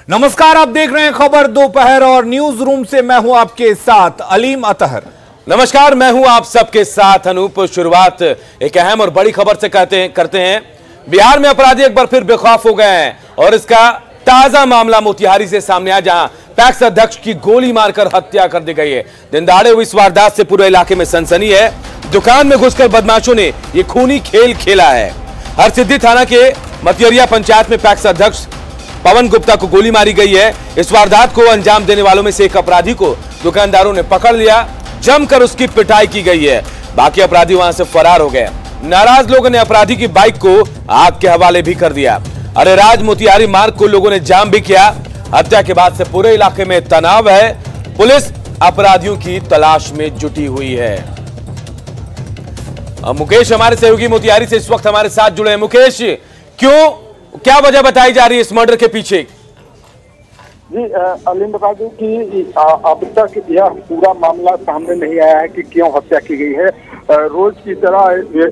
नमस्कार, आप देख रहे हैं खबर दोपहर और न्यूज रूम से मैं हूं आपके साथ अलीम अतहर। नमस्कार, मैं हूं आप सबके साथ अनूप। शुरुआत एक अहम और बड़ी खबर से करते हैं। बिहार में अपराधी एक बार फिर बेखौफ हो गए हैं और इसका ताजा मामला मोतिहारी से सामने आया, जहां पैक्स अध्यक्ष की गोली मारकर हत्या कर दी गई है। दिन दहाड़े हुई इस वारदात से पूरे इलाके में सनसनी है। दुकान में घुसकर बदमाशों ने यह खूनी खेल खेला है। हरसिद्धि थाना के मतियरिया पंचायत में पैक्स अध्यक्ष पवन गुप्ता को गोली मारी गई है। इस वारदात को अंजाम देने वालों में से एक अपराधी को दुकानदारों ने पकड़ लिया, जमकर उसकी पिटाई की गई है। बाकी अपराधी वहां से फरार हो गए। नाराज लोगों ने अपराधी की बाइक को आग के हवाले भी कर दिया। अरेराज मोतिहारी मार्ग को लोगों ने जाम भी किया। हत्या के बाद से पूरे इलाके में तनाव है। पुलिस अपराधियों की तलाश में जुटी हुई है। मुकेश हमारे सहयोगी मोतिहारी से इस वक्त हमारे साथ जुड़े हैं। मुकेश, क्या वजह बताई जा रही है इस मर्डर के पीछे? जी अलीम, बता दूं कि अब तक यह पूरा मामला सामने नहीं आया है कि क्यों हत्या की गई है। रोज की तरह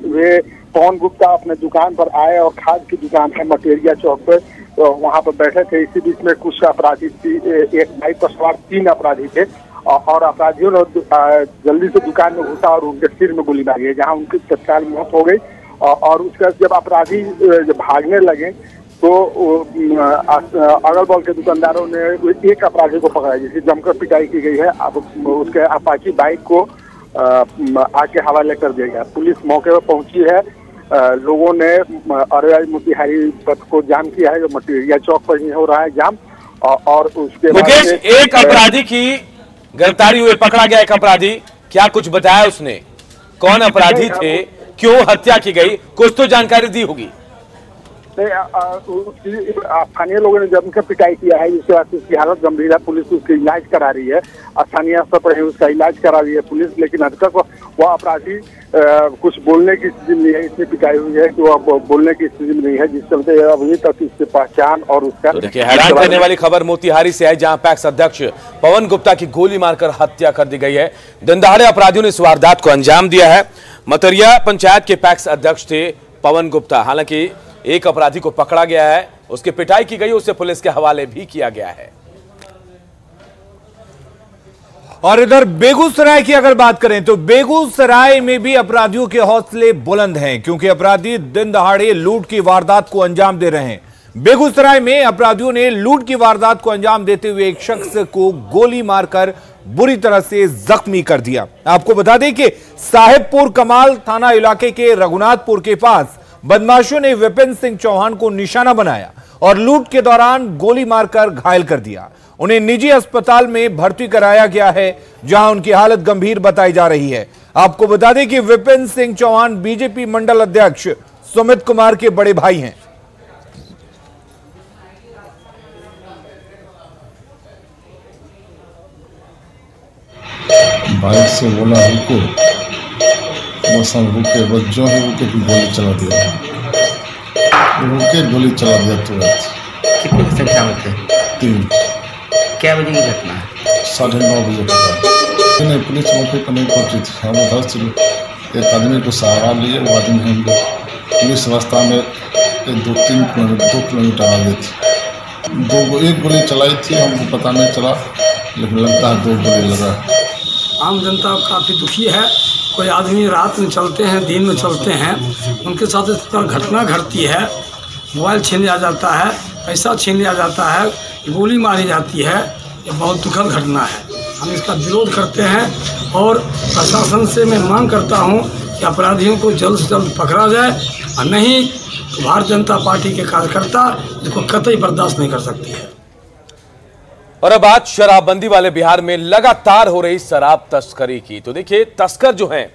वे पवन गुप्ता अपने दुकान पर आए और खाद की दुकान है मटेरिया चौक पर, तो वहां पर बैठे थे। इसी बीच में कुछ अपराधी, एक बाइक पर सवार 3 अपराधी थे और अपराधियों ने जल्दी से दुकान में घुसा और उनके सिर में गोली मारी है, जहां उनकी तत्काल मौत हो गई। और उसके बाद जब अपराधी भागने लगे तो अगल बगल के दुकानदारों ने एक अपराधी को पकड़ा, जिसकी जमकर पिटाई की गई है। अब उसके अपाची बाइक को आग के हवाले कर दिया गया। पुलिस मौके पर पहुंची है। लोगों ने अरेराज मोतिहारी पथ को जाम किया है, जो मटेरिया चौक पर ही हो रहा है जाम। और उसके मुकेश, एक अपराधी की गिरफ्तारी हुई, पकड़ा गया एक अपराधी, क्या कुछ बताया उसने? कौन अपराधी थे, क्यों हत्या की गई, कुछ तो जानकारी दी होगी। स्थानीय लोगों ने जब उनका पिटाई किया है, जिसके बाद उसकी हालत गंभीर है। पुलिस उसका इलाज करा रही है, स्थानीय स्तर पर ही उसका इलाज करा रही है पुलिस। लेकिन अभी तक वह अपराधी कुछ बोलने की स्थिति में नहीं है। इतनी पिटाई हुई है कि वह बोलने की स्थिति में नहीं है, जिस चलते अभी तक इसकी पहचान और उसका देखिए, हैरान करने वाली खबर मोतिहारी से है, जहां पैक्स अध्यक्ष पवन गुप्ता की गोली मारकर हत्या कर दी गई है। दिन दहाड़े अपराधियों ने इस वारदात को अंजाम दिया है। मतियरिया पंचायत के पैक्स अध्यक्ष थे पवन गुप्ता। हालांकि एक अपराधी को पकड़ा गया है, उसकी पिटाई की गई, उसे पुलिस के हवाले भी किया गया है। और इधर बेगूसराय की अगर बात करें तो बेगूसराय में भी अपराधियों के हौसले बुलंद हैं, क्योंकि अपराधी दिन दहाड़े लूट की वारदात को अंजाम दे रहे हैं। बेगूसराय में अपराधियों ने लूट की वारदात को अंजाम देते हुए एक शख्स को गोली मारकर बुरी तरह से जख्मी कर दिया। आपको बता दें कि साहेबपुर कमाल थाना इलाके के रघुनाथपुर के पास बदमाशों ने विपिन सिंह चौहान को निशाना बनाया और लूट के दौरान गोली मारकर घायल कर दिया। उन्हें निजी अस्पताल में भर्ती कराया गया है, जहां उनकी हालत गंभीर बताई जा रही है। आपको बता दें कि विपिन सिंह चौहान बीजेपी मंडल अध्यक्ष सुमित कुमार के बड़े भाई हैं। बाइक से बोला हमको, मौसम रुके, बस जो है रुके फिर गोली चला दिया। रुके गोली चला दिया तुरंत। कितनी की संख्या में थे? 3। क्या बजे की घटना है? 9:30 बजे का। नहीं, पुलिस मौके पर नहीं पहुंची थी। हम उधर से एक आदमी को सहारा लिए, वो आदमी हम लोग पुलिस रास्ता में 2 किलोमीटर आगे थे। एक गोली चलाई थी, हमको पता नहीं चला, लेकिन लगता है 2 गोली लगा। आम जनता काफ़ी दुखी है। कोई आदमी रात में चलते हैं, दिन में चलते हैं, उनके साथ इस तरह घटना घटती है। मोबाइल छीन लिया जाता है, पैसा छीन लिया जाता है, गोली मारी जाती है। ये बहुत दुखद घटना है। हम इसका विरोध करते हैं और प्रशासन से मैं मांग करता हूं कि अपराधियों को जल्द से जल्द पकड़ा जाए, और नहीं तो भारतीय जनता पार्टी के कार्यकर्ता इसको कतई बर्दाश्त नहीं कर सकती है। और अब बात शराबबंदी वाले बिहार में लगातार हो रही शराब तस्करी की। तो देखिए, तस्कर जो हैं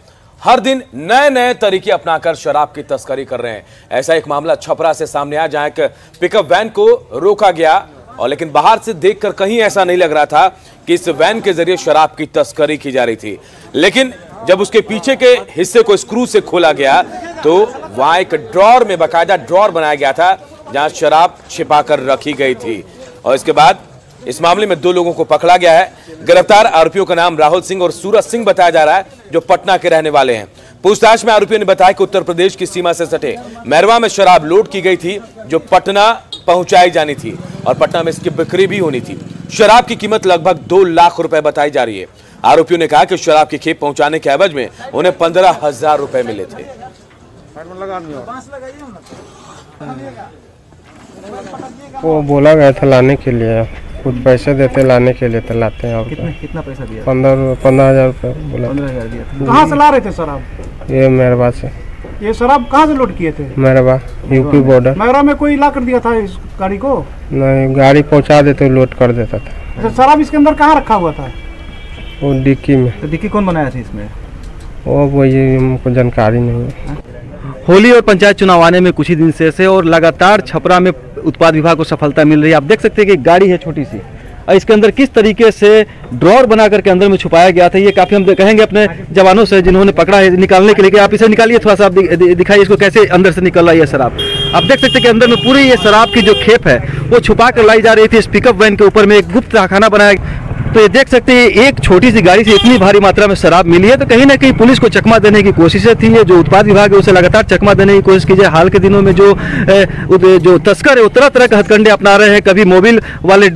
हर दिन नए नए तरीके अपनाकर शराब की तस्करी कर रहे हैं। ऐसा एक मामला छपरा से सामने आया, जहां एक पिकअप वैन को रोका गया, और लेकिन बाहर से देखकर कहीं ऐसा नहीं लग रहा था कि इस वैन के जरिए शराब की तस्करी की जा रही थी। लेकिन जब उसके पीछे के हिस्से को स्क्रू से खोला गया तो वहां एक ड्रॉर में, बाकायदा ड्रॉर बनाया गया था, जहां शराब छिपाकर रखी गई थी। और इसके बाद इस मामले में 2 लोगों को पकड़ा गया है। गिरफ्तार आरोपियों का नाम राहुल सिंह और सूरज सिंह बताया जा रहा है, जो पटना के रहने वाले हैं। पूछताछ में आरोपियों ने बताया कि उत्तर प्रदेश की सीमा से सटे मैरवा में शराब लोड की गई थी, जो पटना पहुंचाई जानी थी और पटना में इसकी बिक्री भी होनी थी। शराब की कीमत लगभग 2 लाख रुपए बताई जा रही है। आरोपियों ने कहा कि शराब की खेप पहुंचाने के एवज में उन्हें 15,000 रुपए मिले थे। वो बोला गया था लाने के लिए, कुछ पैसे देते लाने के लिए, तो लाते हैं। और कितना पैसा दिया? 15,000 रुपये बोला। 15,000 दिया था। कहाँ से ला रहे थे शराब? ये मेरवा से। ये शराब कहाँ से लोड किए थे? मेरवा, यूपी बॉर्डर। मेरवा में कोई ला कर दिया था इस गाड़ी को? नहीं, गाड़ी पहुंचा देते लोड कर देता था। अच्छा, शराब इसके अंदर कहाँ रखा हुआ था? वो डिक्की में। तो डिक्की कौन बनाया था इसमें? वो ये हमको जानकारी नहीं है। होली और पंचायत चुनाव आने में कुछ ही दिन से और लगातार छपरा में उत्पाद विभाग को सफलता मिल रही है। आप देख सकते हैं कि गाड़ी है छोटी सी, और इसके अंदर किस तरीके से ड्रॉर बना करके अंदर में छुपाया गया था, ये काफी हम कहेंगे अपने जवानों से जिन्होंने पकड़ा है निकालने के लिए कि आप इसे निकालिए, थोड़ा सा आप दिखाइए इसको कैसे अंदर से निकल रहा है ये शराब। आप देख सकते हैं कि अंदर में पूरी ये शराब की जो खेप है वो छुपा कर लाई जा रही थी। इस पिकअप वैन के ऊपर में एक गुप्त तहखाना बनाया। तो ये देख सकते हैं एक छोटी सी गाड़ी से इतनी भारी मात्रा में शराब मिली है, तो कहीं ना कहीं पुलिस को चकमा देने की कोशिशें थी। ये जो उत्पाद विभाग है उसे लगातार चकमा देने की कोशिश की जाए। हाल के दिनों में जो तस्कर है वो तरह तरह के हथकंडे अपना रहे हैं। कभी मोबिल वाले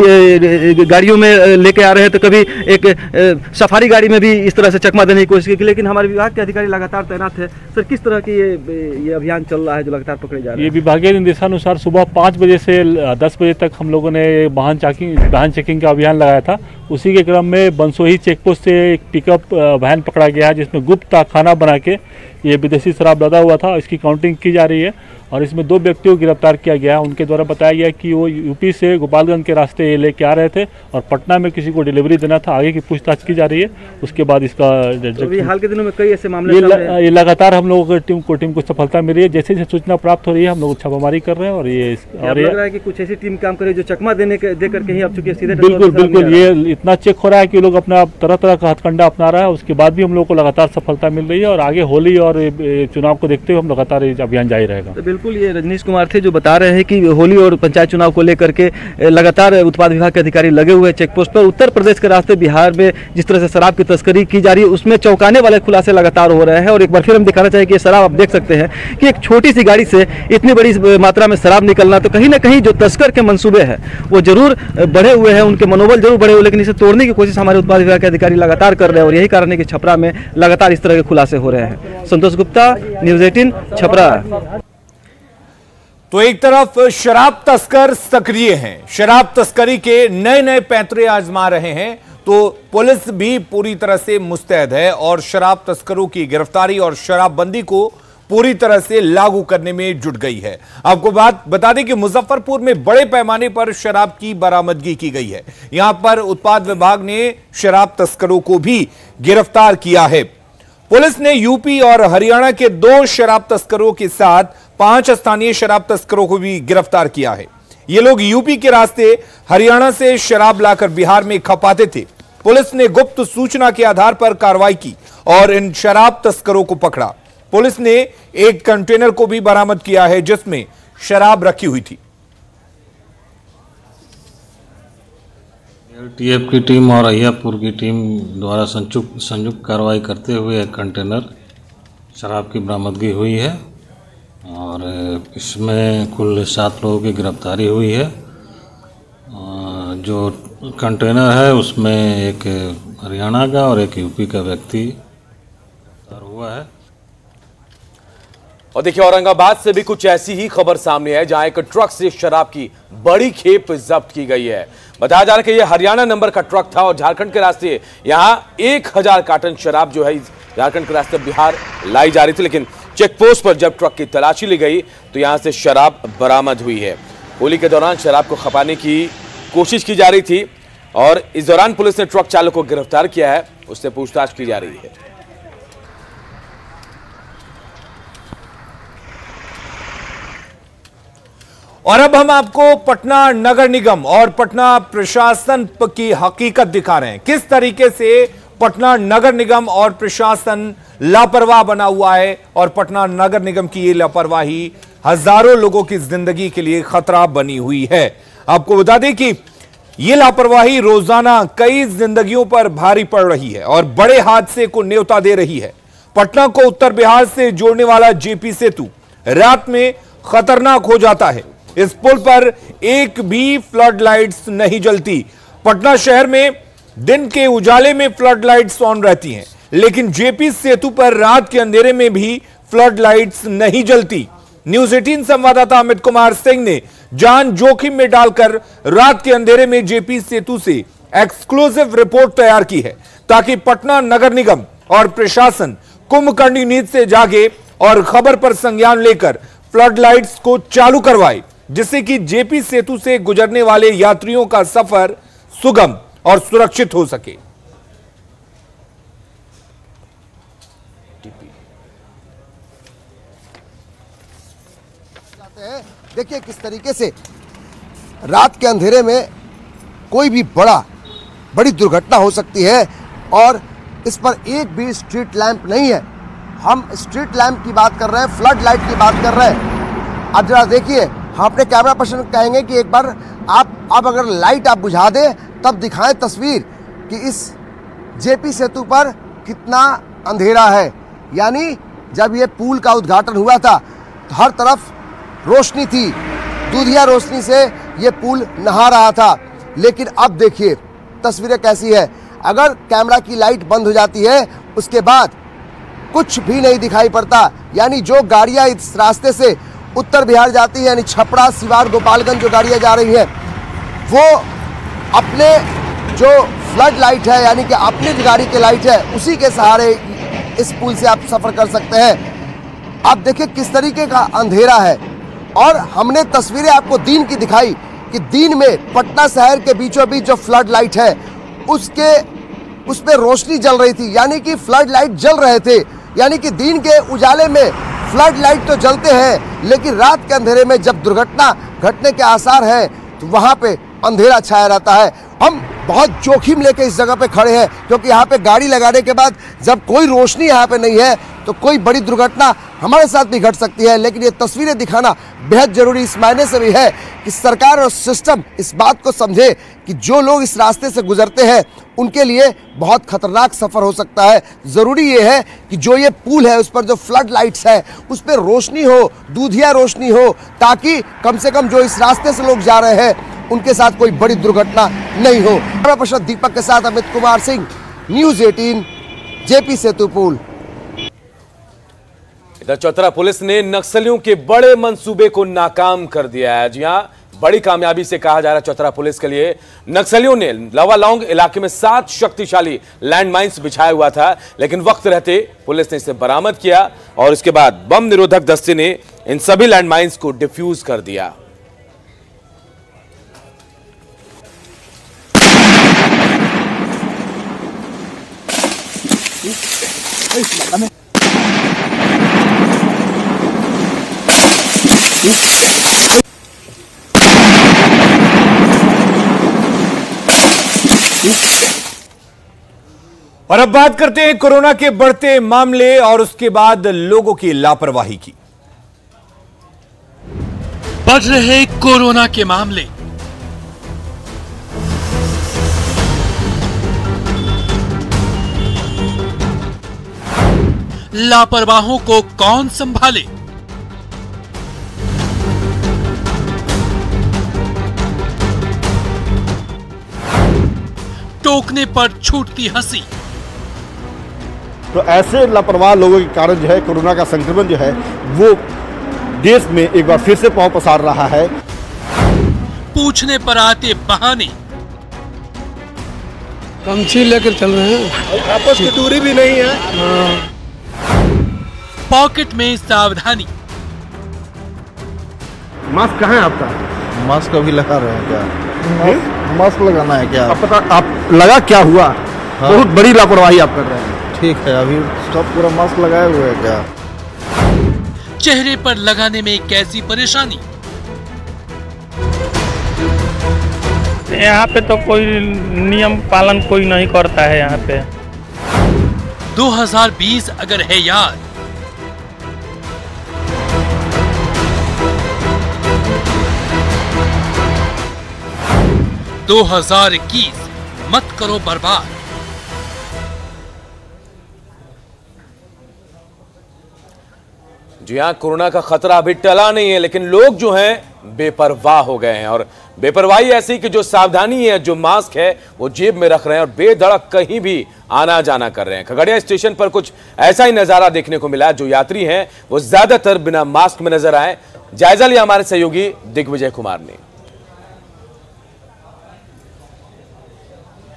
गाड़ियों में लेके आ रहे हैं, तो कभी एक सफारी गाड़ी में भी इस तरह से चकमा देने की कोशिश की। लेकिन हमारे विभाग के अधिकारी लगातार तैनात है। सर, किस तरह की ये अभियान चल रहा है जो लगातार पकड़े जा रहे हैं? ये विभागीय निर्देशानुसार सुबह 5 बजे से 10 बजे तक हम लोगों ने वाहन चेकिंग का अभियान लगाया था। उसी के क्रम में बंसोही चेकपोस्ट से एक पिकअप वैन पकड़ा गया है जिसमें गुप्त खाना बना के ये विदेशी शराब लदा हुआ था। इसकी काउंटिंग की जा रही है और इसमें 2 व्यक्तियों को गिरफ्तार किया गया है। उनके द्वारा बताया गया कि वो यूपी से गोपालगंज के रास्ते लेके आ रहे थे और पटना में किसी को डिलीवरी देना था। आगे की पूछताछ की जा रही है, उसके बाद इसका तो हाल के दिनों में कई ऐसे मामले ये लगातार हम लोगों की टीम को सफलता मिल रही है। जैसे जैसे सूचना प्राप्त हो रही है हम लोग छापामारी कर रहे हैं और ये लग रहा है कि कुछ ऐसी टीम काम करे जो चकमा दे करके ही अब चुके सीधे। बिल्कुल ये इतना चेक हो रहा है कि लोग अपना तरह तरह का हथकंडा अपना रहा है। उसके बाद भी हम लोग को लगातार सफलता मिल रही है और आगे होली और चुनाव को देखते हुए हम लगातार अभियान जारी रहेगा। तो बिल्कुल ये रजनीश कुमार थे जो बता रहे हैं कि होली और पंचायत चुनाव को लेकर के लगातार उत्पाद विभाग के अधिकारी लगे हुए चेकपोस्ट पर। उत्तर प्रदेश के रास्ते बिहार में जिस तरह से शराब की तस्करी की जा रही है उसमें चौंकाने वाले खुलासे लगातार हो रहे हैं। और एक बार फिर हम दिखाना चाहिए कि ये शराब आप देख सकते हैं कि एक छोटी सी गाड़ी से इतनी बड़ी मात्रा में शराब निकलना, तो कहीं ना कहीं जो तस्कर के मंसूबे हैं वो जरूर बढ़े हुए हैं, उनके मनोबल जरूर बढ़े हुए, लेकिन इसे तोड़ने की कोशिश हमारे उत्पाद विभाग के अधिकारी लगातार कर रहे हैं। और यही कारण है कि छपरा में लगातार इस तरह के खुलासे हो रहे हैं। संतोष गुप्ता, न्यूज़ 18 छपरा। तो एक तरफ शराब तस्कर सक्रिय हैं, शराब तस्करी के नए नए पैंतरे आजमा रहे हैं, तो पुलिस भी पूरी तरह से मुस्तैद है और शराब तस्करों की गिरफ्तारी और शराबबंदी को पूरी तरह से लागू करने में जुट गई है। आपको बात बता दें कि मुजफ्फरपुर में बड़े पैमाने पर शराब की बरामदगी की गई है। यहां पर उत्पाद विभाग ने शराब तस्करों को भी गिरफ्तार किया है। पुलिस ने यूपी और हरियाणा के 2 शराब तस्करों के साथ 5 स्थानीय शराब तस्करों को भी गिरफ्तार किया है। ये लोग यूपी के रास्ते हरियाणा से शराब लाकर बिहार में खपाते थे। पुलिस ने गुप्त सूचना के आधार पर कार्रवाई की और इन शराब तस्करों को पकड़ा। पुलिस ने एक कंटेनर को भी बरामद किया है जिसमें शराब रखी हुई थी। एलटीएफ की टीम और अहियापुर की टीम द्वारा संयुक्त कार्रवाई करते हुए एक कंटेनर शराब की बरामदगी हुई है और इसमें कुल 7 लोगों की गिरफ्तारी हुई है। जो कंटेनर है उसमें एक हरियाणा का और एक यूपी का व्यक्ति गिरफ्तार हुआ है। और देखिए औरंगाबाद से भी कुछ ऐसी ही खबर सामने है जहां एक ट्रक से शराब की बड़ी खेप जब्त की गई है। बताया जा रहा है कि यह हरियाणा नंबर का ट्रक था और झारखंड के रास्ते यहां 1000 कार्टन शराब जो है झारखंड के रास्ते बिहार लाई जा रही थी। लेकिन चेकपोस्ट पर जब ट्रक की तलाशी ली गई तो यहां से शराब बरामद हुई है। होली के दौरान शराब को खपाने की कोशिश की जा रही थी और इस दौरान पुलिस ने ट्रक चालक को गिरफ्तार किया है, उससे पूछताछ की जा रही है। और अब हम आपको पटना नगर निगम और पटना प्रशासन की हकीकत दिखा रहे हैं। किस तरीके से पटना नगर निगम और प्रशासन लापरवाह बना हुआ है और पटना नगर निगम की ये लापरवाही हजारों लोगों की जिंदगी के लिए खतरा बनी हुई है। आपको बता दें कि ये लापरवाही रोजाना कई जिंदगियों पर भारी पड़ रही है और बड़े हादसे को न्योता दे रही है। पटना को उत्तर बिहार से जोड़ने वाला जेपी सेतु रात में खतरनाक हो जाता है। इस पुल पर एक भी फ्लड लाइट्स नहीं जलती। पटना शहर में दिन के उजाले में फ्लड लाइट्स ऑन रहती हैं, लेकिन जेपी सेतु पर रात के अंधेरे में भी फ्लड लाइट्स नहीं जलती। न्यूज 18 संवाददाता अमित कुमार सिंह ने जान जोखिम में डालकर रात के अंधेरे में जेपी सेतु से एक्सक्लूसिव रिपोर्ट तैयार की है, ताकि पटना नगर निगम और प्रशासन कुंभकर्णी नींद से जागे और खबर पर संज्ञान लेकर फ्लड लाइट्स को चालू करवाए, जिससे कि जेपी सेतु से गुजरने वाले यात्रियों का सफर सुगम और सुरक्षित हो सके। देखिए किस तरीके से रात के अंधेरे में कोई भी बड़ी दुर्घटना हो सकती है और इस पर एक भी स्ट्रीट लैंप नहीं है। हम स्ट्रीट लैंप की बात कर रहे हैं, फ्लड लाइट की बात कर रहे हैं। अब जरा देखिए, हम अपने कैमरा पर्सन कहेंगे कि एक बार आप अगर लाइट आप बुझा दें तब दिखाएं तस्वीर कि इस जेपी सेतु पर कितना अंधेरा है। यानी जब ये पुल का उद्घाटन हुआ था तो हर तरफ रोशनी थी, दूधिया रोशनी से ये पुल नहा रहा था, लेकिन अब देखिए तस्वीरें कैसी है। अगर कैमरा की लाइट बंद हो जाती है उसके बाद कुछ भी नहीं दिखाई पड़ता। यानी जो गाड़ियां इस रास्ते से उत्तर बिहार जाती है, यानी छपरा, सिवान, गोपालगंज जो गाड़ियां जा रही हैं, वो अपने जो फ्लड लाइट है यानी कि अपनी जो गाड़ी की लाइट है उसी के सहारे इस पुल से आप सफर कर सकते हैं। आप देखिए किस तरीके का अंधेरा है और हमने तस्वीरें आपको दिन की दिखाई कि दिन में पटना शहर के बीचों बीच जो फ्लड लाइट है उस पे रोशनी जल रही थी, यानी कि फ्लड लाइट जल रहे थे। यानी कि दिन के उजाले में फ्लड लाइट तो जलते हैं, लेकिन रात के अंधेरे में जब दुर्घटना घटने के आसार हैं तो वहां पे अंधेरा छाया रहता है। हम बहुत जोखिम लेके इस जगह पे खड़े हैं क्योंकि यहाँ पे गाड़ी लगाने के बाद जब कोई रोशनी यहाँ पे नहीं है तो कोई बड़ी दुर्घटना हमारे साथ भी घट सकती है। लेकिन ये तस्वीरें दिखाना बेहद जरूरी इस मायने से भी है कि सरकार और सिस्टम इस बात को समझे कि जो लोग इस रास्ते से गुजरते हैं उनके लिए बहुत खतरनाक सफर हो सकता है। जरूरी ये है कि जो ये पुल है उस पर जो फ्लड लाइट्स है उस पर रोशनी हो, दूधिया रोशनी हो, ताकि कम से कम जो इस रास्ते से लोग जा रहे हैं उनके साथ कोई बड़ी दुर्घटना नहीं हो। कैमरा पर्सन दीपक के साथ अमित कुमार सिंह, न्यूज 18, जेपी सेतु पुल। इधर चौतरा पुलिस ने नक्सलियों के बड़े मंसूबे को नाकाम कर दिया है। जी हां, बड़ी कामयाबी से कहा जा रहा है चौतरा पुलिस के लिए। नक्सलियों ने लवालौंग इलाके में 7 शक्तिशाली लैंडमाइंस बिछाया हुआ था, लेकिन वक्त रहते पुलिस ने इसे बरामद किया और इसके बाद बम निरोधक दस्ते ने इन सभी लैंडमाइंस को डिफ्यूज कर दिया। और अब बात करते हैं कोरोना के बढ़ते मामले और उसके बाद लोगों की लापरवाही की। बढ़ रहे कोरोना के मामले, लापरवाहों को कौन संभाले? टोकने पर छूटती हंसी। तो ऐसे लापरवाह लोगों के कारण जो है कोरोना का संक्रमण जो है वो देश में एक बार फिर से पांव पसार रहा है। पूछने पर आते बहाने, गमछी लेकर चल रहे हैं, आपस की दूरी भी नहीं है। पॉकेट में सावधानी। मास्क कहाँ है आपका? मास्क अभी लगा रहे हैं क्या? मास्क लगाना है क्या? आप लगा क्या हुआ? हाँ? बहुत बड़ी लापरवाही आप कर रहे हैं। ठीक है, अभी सब पूरा मास्क लगाए हुए हैं क्या? चेहरे पर लगाने में कैसी परेशानी? यहाँ पे तो कोई नियम पालन कोई नहीं करता है। यहाँ पे 2020 अगर है याद, दो 2021 मत करो बर्बाद। जी हाँ, कोरोना का खतरा अभी टला नहीं है, लेकिन लोग जो हैं बेपरवाह हो गए हैं। और बेपरवाही ऐसी कि जो सावधानी है, जो मास्क है वो जेब में रख रहे हैं और बेधड़क कहीं भी आना जाना कर रहे हैं। खगड़िया स्टेशन पर कुछ ऐसा ही नजारा देखने को मिला। जो यात्री हैं वो ज्यादातर बिना मास्क में नजर आए। जायजा लिया हमारे सहयोगी दिग्विजय कुमार ने।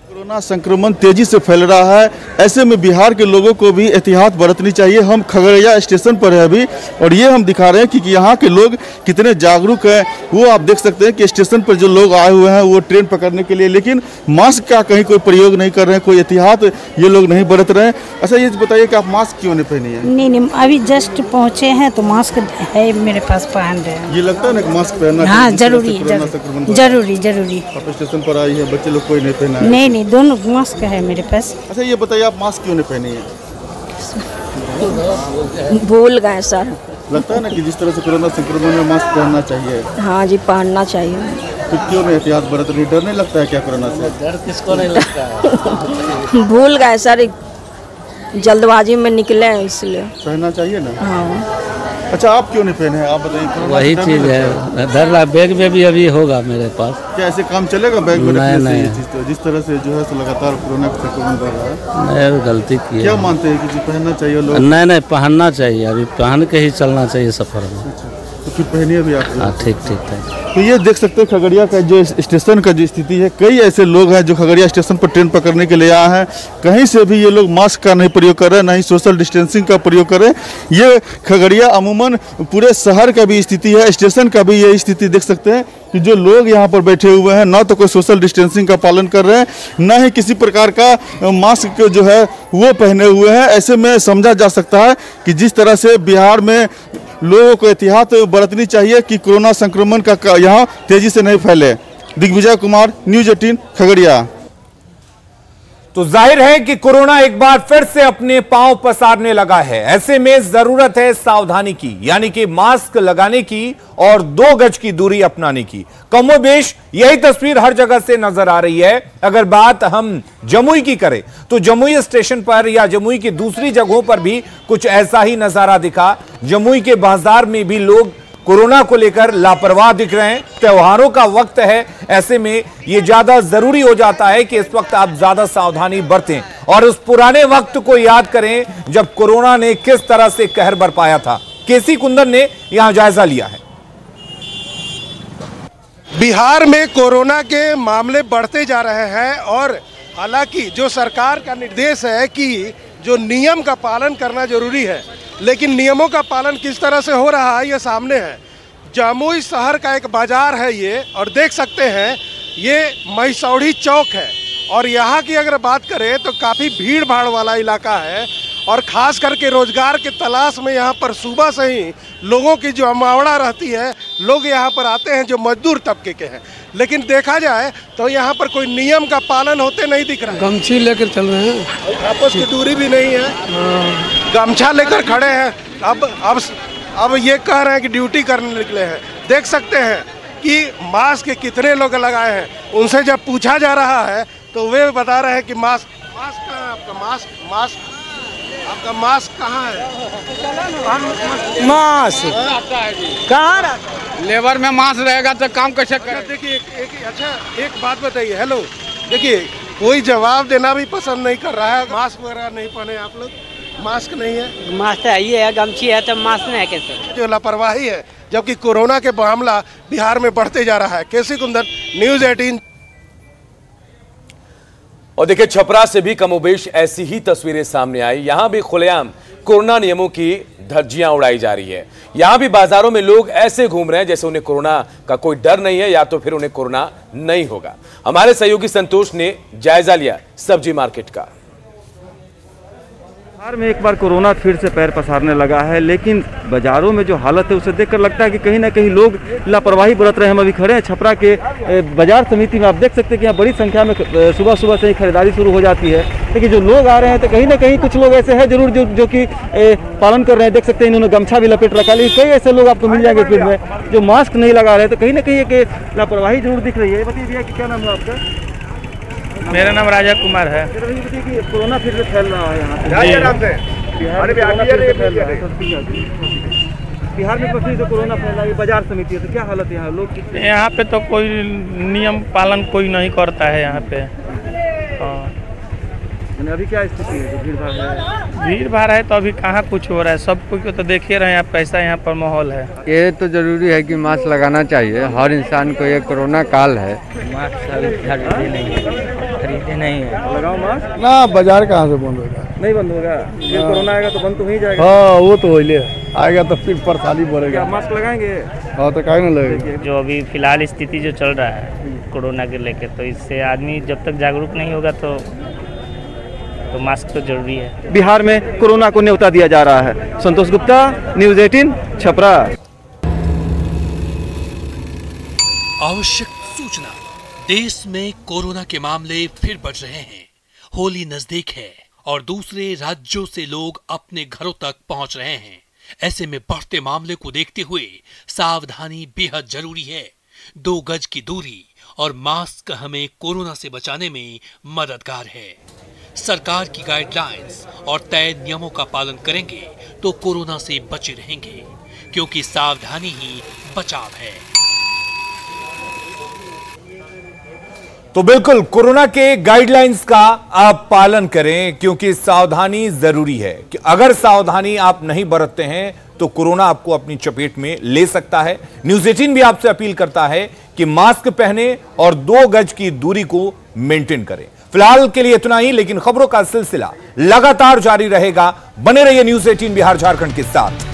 कोरोना संक्रमण तेजी से फैल रहा है, ऐसे में बिहार के लोगों को भी एहतियात बरतनी चाहिए। हम खगड़िया स्टेशन पर है अभी और ये हम दिखा रहे हैं कि यहाँ के लोग कितने जागरूक हैं। वो आप देख सकते हैं कि स्टेशन पर जो लोग आए हुए हैं वो ट्रेन पकड़ने के लिए, लेकिन मास्क का कहीं कोई प्रयोग नहीं कर रहे हैं, कोई एहतियात ये लोग नहीं बरत रहे हैं। अच्छा, ये बताइए कि आप मास्क क्यों नहीं पहनी है? नहीं, अभी जस्ट पहुँचे हैं तो मास्क है मेरे पास, पहन रहे हैं। ये लगता है ना कि मास्क पहनना हाँ जरूरी जरूरी। आप स्टेशन पर आई है, बच्चे लोग कोई नहीं पहना? नहीं, दोनों मास्क है मेरे पास। अच्छा, ये बताइए आप मास्क क्यों नहीं पहनी है? भूल गए सर। लगता है ना कि जिस तरह से कोरोना संक्रमण में मास्क पहनना चाहिए। हाँ जी, पहनना चाहिए। तो क्यों नहीं एहतियात बरत रही? डर नहीं लगता है क्या कोरोना से? डर किसको नहीं लगता है? भूल गए सर, जल्दबाजी में निकले हैं इसलिए। पहनना चाहिए ना। हाँ। अच्छा, आप क्यों नहीं पहने? आप बताइए। वही चीज है, डर रहा। बैग में भी अभी होगा मेरे पास। क्या ऐसे काम चलेगा बैग में रखने से? नहीं। जिस तरह से जो है लगातार कोरोना का संक्रमण बढ़ रहा है। नहीं, गलती की है। क्या मानते हैं कि पहनना चाहिए लोग? नहीं, पहनना चाहिए। अभी पहन के ही चलना चाहिए सफर में। तो फिर पहनिए भी आप। हाँ, ठीक। तो ये देख सकते हैं खगड़िया का जो स्टेशन का जो स्थिति है। कई ऐसे लोग हैं जो खगड़िया स्टेशन पर ट्रेन पकड़ने के लिए आए हैं। कहीं से भी ये लोग मास्क का नहीं प्रयोग कर रहे हैं, ना ही सोशल डिस्टेंसिंग का प्रयोग कर रहे हैं। ये खगड़िया अमूमन पूरे शहर का भी स्थिति है, स्टेशन का भी ये स्थिति देख सकते हैं कि जो लोग यहाँ पर बैठे हुए हैं ना तो कोई सोशल डिस्टेंसिंग का पालन कर रहे हैं, ना ही किसी प्रकार का मास्क जो है वो पहने हुए हैं। ऐसे में समझा जा सकता है कि जिस तरह से बिहार में लोगों को एहतियात बरतनी चाहिए कि कोरोना संक्रमण का यहाँ तेजी से नहीं फैले। दिग्विजय कुमार, न्यूज़ 18 खगड़िया। तो जाहिर है कि कोरोना एक बार फिर से अपने पांव पसारने लगा है। ऐसे में जरूरत है सावधानी की, यानी कि मास्क लगाने की और 2 गज की दूरी अपनाने की। कमोबेश यही तस्वीर हर जगह से नजर आ रही है। अगर बात हम जमुई की करें तो जमुई स्टेशन पर या जमुई की दूसरी जगहों पर भी कुछ ऐसा ही नजारा दिखा। जमुई के बाजार में भी लोग कोरोना को लेकर लापरवाह दिख रहे हैं। त्योहारों का वक्त है, ऐसे में यह ज्यादा जरूरी हो जाता है कि इस वक्त आप ज्यादा सावधानी बरतें और उस पुराने वक्त को याद करें जब कोरोना ने किस तरह से कहर बरपाया था। केसी कुंदन ने यहां जायजा लिया है। बिहार में कोरोना के मामले बढ़ते जा रहे हैं और हालांकि जो सरकार का निर्देश है कि जो नियम का पालन करना जरूरी है, लेकिन नियमों का पालन किस तरह से हो रहा है ये सामने है। जमुई शहर का एक बाजार है ये, और देख सकते हैं ये महिसौड़ी चौक है और यहाँ की अगर बात करें तो काफ़ी भीड़ भाड़ वाला इलाका है और ख़ास करके रोजगार के तलाश में यहाँ पर सुबह से ही लोगों की जो अमावड़ा रहती है, लोग यहाँ पर आते हैं जो मजदूर तबके के हैं। लेकिन देखा जाए तो यहाँ पर कोई नियम का पालन होते नहीं दिख रहा है। गमछी लेकर चल रहे हैं, आपस की दूरी भी नहीं है, गमछा लेकर खड़े हैं। अब ये कह रहे हैं कि ड्यूटी करने निकले हैं। देख सकते हैं कि मास्क कितने लोग लगाए हैं। उनसे जब पूछा जा रहा है तो वे बता रहे हैं कि मास्क कहाँ है आपका? आपका मास्क कहाँ है? मास्क कहाँ रखा? लेबर में मास्क रहेगा तो काम कैसे करें? देखिए एक बात बताइए। हेलो, देखिए कोई जवाब देना भी पसंद नहीं कर रहा है। मास्क वगैरह नहीं पहने आप लोग? मास्क नहीं है? मास्क है, गमछी है तो मास्क नहीं है कैसे? जो लापरवाही है, जबकि कोरोना के मामला बिहार में बढ़ते जा रहा है। केसी कुंदन, न्यूज़ 18। और देखिए, छपरा से भी कमोबेश ऐसी ही तस्वीरें सामने आई। यहां भी खुलेआम कोरोना नियमों की धज्जियां उड़ाई जा रही है। यहां भी बाजारों में लोग ऐसे घूम रहे हैं जैसे उन्हें कोरोना का कोई डर नहीं है या तो फिर उन्हें कोरोना नहीं होगा। हमारे सहयोगी संतोष ने जायजा लिया सब्जी मार्केट का। बिहार में एक बार कोरोना फिर से पैर पसारने लगा है, लेकिन बाजारों में जो हालत है उसे देखकर लगता है कि कहीं ना कहीं लोग लापरवाही बरत रहे हैं। हम अभी खड़े हैं छपरा के बाजार समिति में। आप देख सकते हैं कि यहाँ बड़ी संख्या में सुबह सुबह से ही खरीदारी शुरू हो जाती है, लेकिन जो लोग आ रहे हैं तो कहीं ना कहीं कुछ लोग ऐसे हैं जरूर जो कि पालन कर रहे हैं। देख सकते हैं इन्होंने गमछा भी लपेट रखा है, लेकिन कई ऐसे लोग आपको मिल जाएंगे फील्ड में जो मास्क नहीं लगा रहे हैं। तो कहीं ना कहीं एक लापरवाही जरूर दिख रही है। बताइए भैया कि क्या नाम है आपका? मेरा नाम राजा कुमार है। कोरोना फिर से फैल रहा है यहाँ पे। बिहार में फिर से कोरोना फैला, ये बाजार समिति है, तो क्या हालत है यहाँ लोग? यहाँ पे तो कोई नियम पालन कोई नहीं करता है यहाँ पे। अभी क्या स्थिति है? भीड़ भाड़ है? भीड़ भाड़ है तो अभी कहाँ कुछ हो रहा है, सब कुछ तो देख ही रहे हैं आप कैसा यहाँ पर माहौल है। ये तो जरूरी है कि मास्क लगाना चाहिए हर इंसान को, ये कोरोना काल है। मास्क खरीदे नहीं है। लगाओ मास्क ना, बाजार कहाँ से बंद होगा? नहीं बंद होगा, ये कोरोना आएगा तो बंद तो ही जाएगा। हाँ वो तो हो आएगा तो फिर परेशानी बढ़ेगा। मास्क लगाएंगे? हाँ तो काहे ना लगेगा। जो अभी फिलहाल स्थिति जो चल रहा है कोरोना के लेके, तो इससे आदमी जब तक जागरूक नहीं होगा तो मास्क तो जरूरी है। बिहार में कोरोना को न्योता दिया जा रहा है। संतोष गुप्ता, न्यूज़ 18, छपरा। आवश्यक सूचना, देश में कोरोना के मामले फिर बढ़ रहे हैं। होली नजदीक है और दूसरे राज्यों से लोग अपने घरों तक पहुंच रहे हैं। ऐसे में बढ़ते मामले को देखते हुए सावधानी बेहद जरूरी है। 2 गज की दूरी और मास्क हमें कोरोना से बचाने में मददगार है। सरकार की गाइडलाइंस और तय नियमों का पालन करेंगे तो कोरोना से बचे रहेंगे, क्योंकि सावधानी ही बचाव है। तो बिल्कुल कोरोना के गाइडलाइंस का आप पालन करें, क्योंकि सावधानी जरूरी है। कि अगर सावधानी आप नहीं बरतते हैं तो कोरोना आपको अपनी चपेट में ले सकता है। न्यूज़ 18 भी आपसे अपील करता है कि मास्क पहने और 2 गज की दूरी को मेंटेन करें। फिलहाल के लिए इतना ही, लेकिन खबरों का सिलसिला लगातार जारी रहेगा। बने रहिए न्यूज़ 18 बिहार झारखंड के साथ।